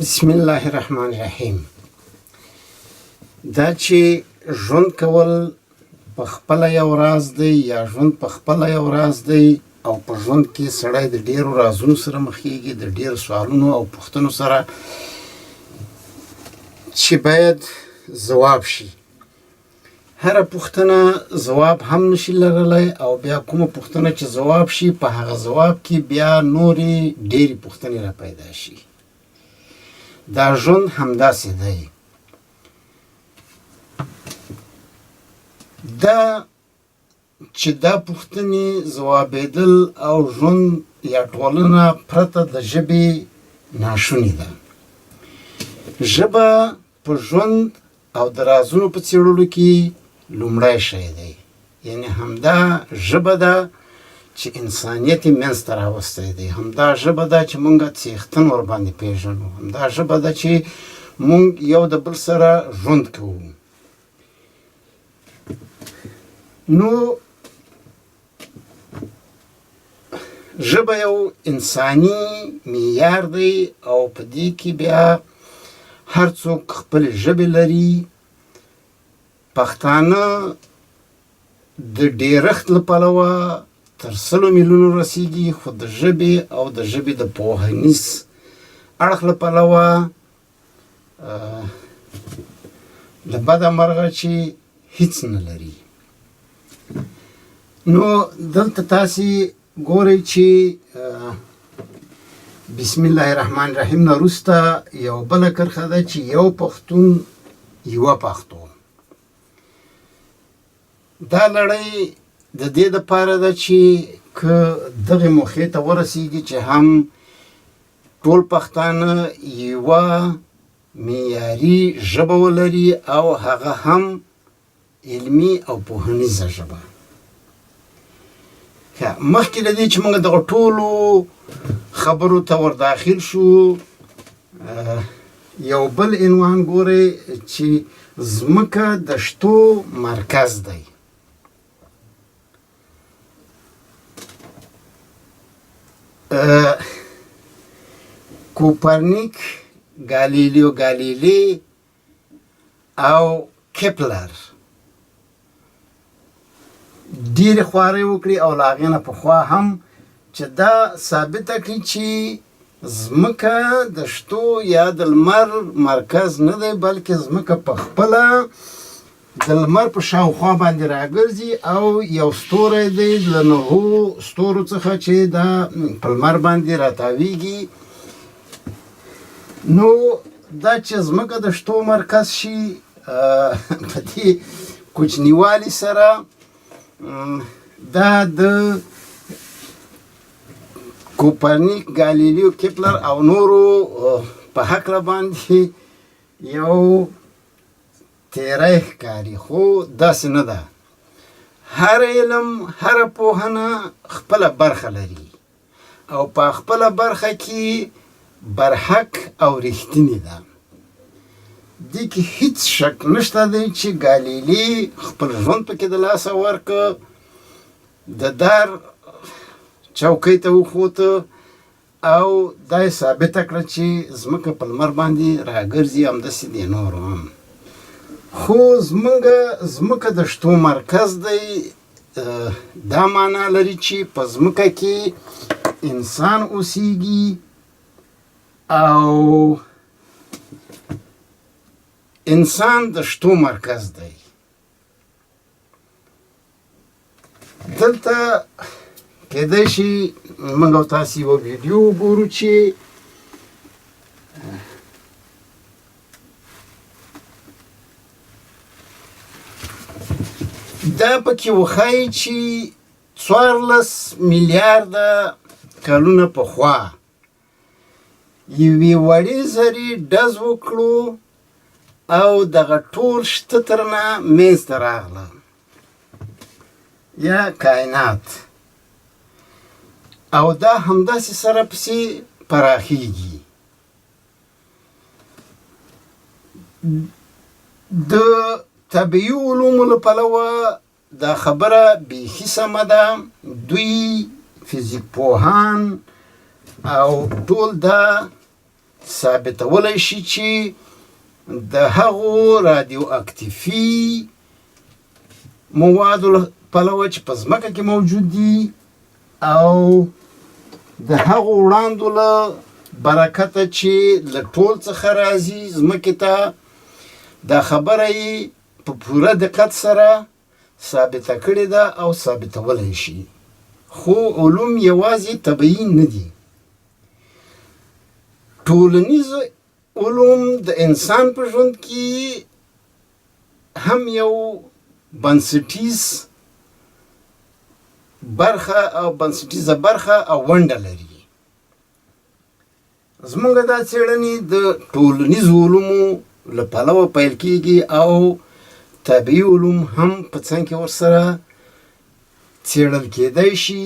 بسم الله الرحمن الرحیم. دا چې ژوند کول په خپله یو راز دی یا ژوند په خپله یو راز دی او په ژوند کې سړی د ډېرو رازونو سره مخېږي، د ډېرو سوالونو او پوښتنو سره چې باید ځواب شي. هره پوښتنه ځواب هم نشي لرلی او بیا کومه پوښتنه چې ځواب شي په هغه ځواب کې بیا نورې ډېرې پوښتنې را پیدا شي. دا ژوند همداسې دی. دا چې دا پوښتنې ځوابېدل او ژوند یا ټولنه پرته د ژبې ناشونې ده. ژبه په ژوند او د رازونو په څېړلو کې لومړی شی دی. یعنې همدا ژبه ده چې انسانیت یې منځته راوستی دی. همدا ژبه ده چې موږ څښتن ورباندې پېژنو. همدا ژبه ده چې موږ یو د بل سره ژوند کوو. نو ژبه یو انساني معیار دی او په دې کې بیا هر څوک خپلې ژبې لري. پښتانه د ډېرښت له پلوه تر 100 میلیونو رسیږي، خو د ژبې او د ژبې د پوهنیز اړخ له پلوه له بده مرغه چې هیڅ نه لري. نو دلته تاسې ګورئ چې بسم الله الرحمن الرحیم نه وروسته یو بله کرښه ده چې یو پښتون یوه پښتو. دا لړۍ د دې دپاره ده چې که دغې موخې ته ورسیږي چې هم ټول پښتانه یوه معیاري ژبه ولري او هغه هم علمي او پوهنیزه ژبه. مخکې له دې چې موږ دغه ټولو خبرو ته ورداخل شو، یو بل عنوان ګورئ چې ځمکه د شتو مرکز دی. کوپرنیک، ګالیلیو ګالیلي او کپلر ډېرې خوارۍ وکړي او له هغې نه پخوا هم چې دا ثابته کړي چې ځمکه د شتو یا د لمر مرکز نه دی، بلکې ځمکه په خپله د لمر په شاوخوا باندې راګرځي او یو ستوری دی له 9 ستورو څخه چې دا په لمر باندې راتاویږي. نو دا چې ځمکه د شتو مرکز شي په دې کوچنیوالي سره دا د کوپرنیک، ګالیلیو، کپلر او نورو په هکله باندې یو تیری ښکاري، خو داسې نه ده. هر علم، هره پوهنه خپله برخه لري او په خپله برخه کې برحق او رښتینې ده. دې کې هیڅ شک نشته دی چې ګالیلي خپل ژوند پکې د لاسه ورکړ، د دار چوکۍ ته وخوته او دا یې ثابته کړه چې ځمکه په لمر باندې راګرځي. همداسې دی نور هم. خو ځمکه د شتو مرکز دی. دا معنا لري چې په ځمکه کې انسان اوسیږي او انسان د شتو مرکز دی. دلته کېدای شي موږ او تاسې یوه ویډیو وګورو چې دا پکې وښایي چې 14 میلیارده کلونه پخوا یوې وړې ذرې ډز وکړو او دغه ټول شته ترنه منځته راغله یا کائنات، او دا همداسې سره پسې پراخیږي. د طبیعي علومو له پلوه دا خبره بیخي سمه ده. دوی فیزیک پوهان او ټول دا ثابتولی شي چې د هغو رادیو اکتیفي موادو پلوه چې په ځمکه کې موجود دي او د هغو وړاندو له برکته چې له ټول څخه راځي ځمکې ته دا خبره یې په پوره دقت سره ثابته کړې ده او ثابتولی شي خو علوم یوازې طبیعي نه دي ټولنیز علوم د انسان په ژوند کې هم یو بنسټیز برخه او بنسټیزه برخه او ونډه لري زمونږ دا څېړنې د ټولنیزو علومو له پلوه پیل کېږي او طبیعي علوم هم په څنګ کې ورسره څېړل کېدی شي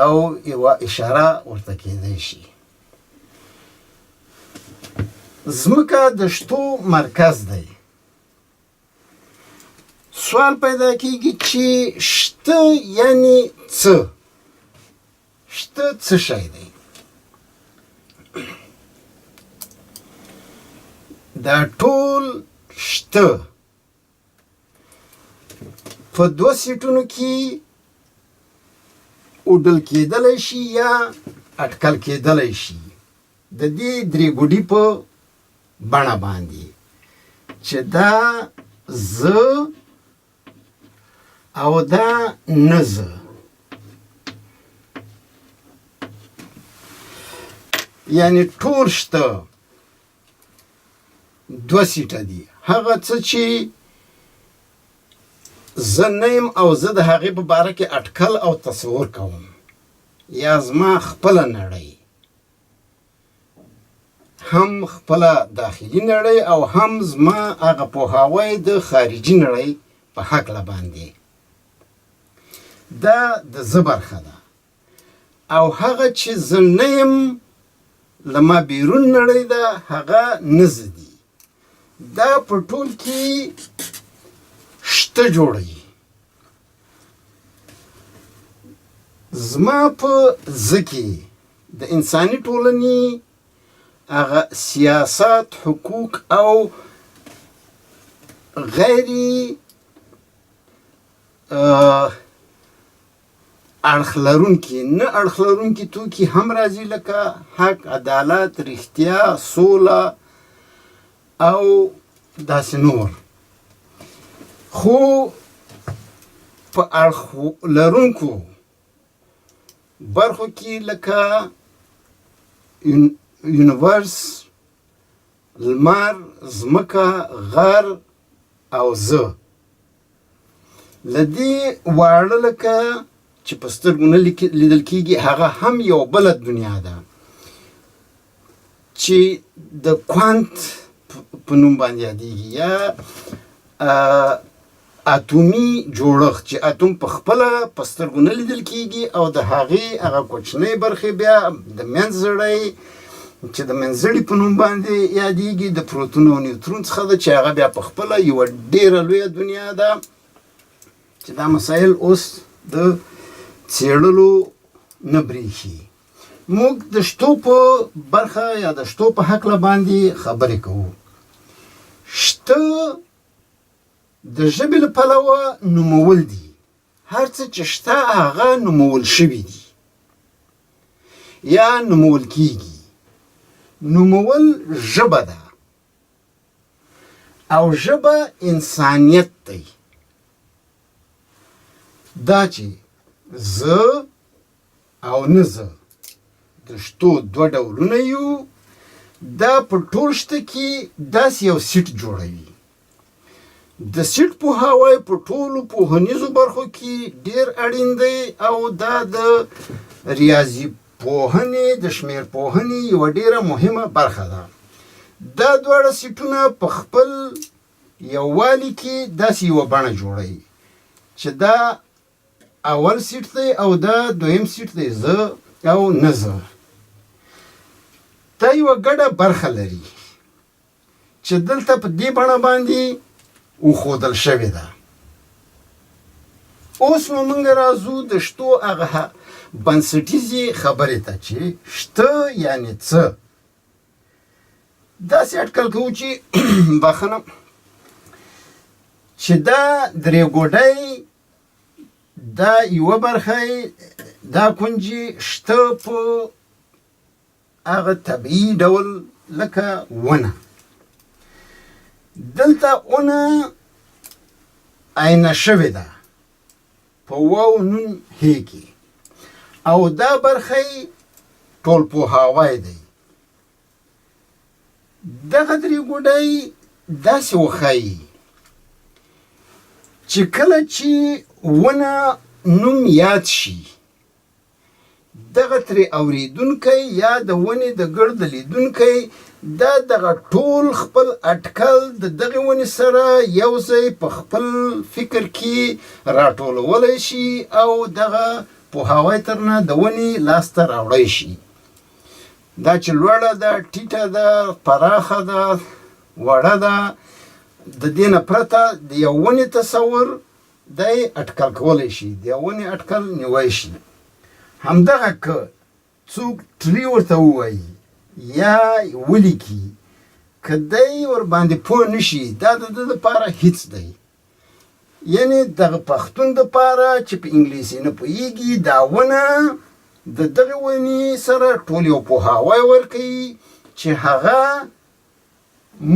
او یوه اشاره ورته کېدی شي ځمکه د شتو مرکز دی سوال پیدا کېږي چې شته یعنې څه شته څه شی دی دا ټول شته په دوه سیټونو کې اوډل کېدلی شي یا اټکل کېدلی شي د دې درې ګوډي په بڼه باندې چې دا زه او دا نه زه یعنې ټول شته دوه سیټه دي هغه څه چې زه نه یم او زه د هغې په باره کې اټکل او تصور کوم یا زما خپله نړۍ هم خپله داخلي نړۍ او هم زما هغه پوهاوی د خارجي نړۍ په هکله باندې دا د زه برخه ده او هغه چې زه نه یم له ما بیرون نړۍ ده هغه نه زه دي دا په ټول کې شته جوړوي زما په زه کې د انساني ټولنې هغه سیاست حقوق او غیري اړخ لرونکي نه اړخ لرونکي توکي هم راځي لکه حق عدالت رښتیا سوله او داسې نور خو په اړخ لرونکو برخو کې لکه یونیورس لمر ځمکه غر او زه له دې واړه لکه چې په سترګو نه لیدل کېږي هغه هم یو بله دنیا ده چې د کوانت په نوم باندې یادېږي یا اتومي جوړښت چې اتوم په خپله په سترګو نه لیدل کېږي او د هغې هغه کوچنۍ برخې بیا د منځړی چې د منځړي په نوم باندې یادېږي د پروتون او نیوترون څخه ده چې هغه بیا په خپله یوه ډېره لویه دنیا ده چې دا مسایل اوس د څېړلو نه برېښي موږ د شتو په برخه یا د شتو په هکله باندې خبرې کوو شته د ژبې له پلوه نومول دي هر څه چې شته هغه نومول شوي دي یا نومول کېږي نومول ژبه ده او ژبه انسانیت دی دا چې زه او نه زه د شتو دوه ډولونه یو دا په ټول شته کې داسې یو سیټ جوړوي د سیټ پوهاوی په ټولو پوهنیزو برخو کې ډېر اړین دی او دا د ریاضي پوهنې د شمېر پوهنې یوه ډېره مهمه برخه ده دا دواړه سیټونه په خپل یووالي کې داسې یوه بڼه جوړوي چې دا اول سیټ دی او دا دویم سیټ دی زه او نه زه دا یوه ګډه برخه لري چې دلته په دې بڼه باندې وښودل شوې ده اوس نو موږ راځو د شتو هغه بنسټیزې خبرې ته چې شته یعنې څه داسې اټکل کوو چې بخښنه چې دا درې ګوډی دا یوه برخه دا کونجي شته په هغه طبیعي ډول لکه ونه دلته ونه عینه شوې ده په واو نون هې کې او دا برخه ټول پوهاوی دی دغه درې ګوډی داسې وښایي چې کله چې ونه نوم یاد شي دغه ترې اورېدونکی یا د ونې د ګرد لیدونکی دا دغه ټول خپل اټکل د دغې ونې سره یو ځای په خپل فکر کې راټولولی شي او دغه پوهاوی ترنه د ونې لاسته راوړی شي دا چې لوړه ده ټیټه ده پراخه ده وړه ده د دې نه پرته د یو ونې تصور دی اټکل کولی شي د یو ونې اټکل نیوی شي همدغه که څوک ټري ورته ووایي یا ولیکي که دی ورباندې پوه نه شي دا د ده دپاره هیڅ دی یعنې دغه پښتون دپاره چې په انګلیسي نه پوهېږي دا ونه د دغې ونې سره ټول یو پوهاوی ورکوي چې هغه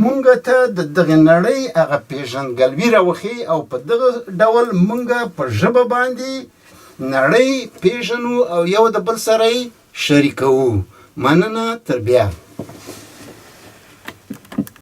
مونږ ته د دغې نړۍ هغه پېژندګلوي راوښیي او په دغه ډول مونږ په ژبه باندې نړۍ پېژنو او یو د بل سره یې شریکوو مننه تر بیا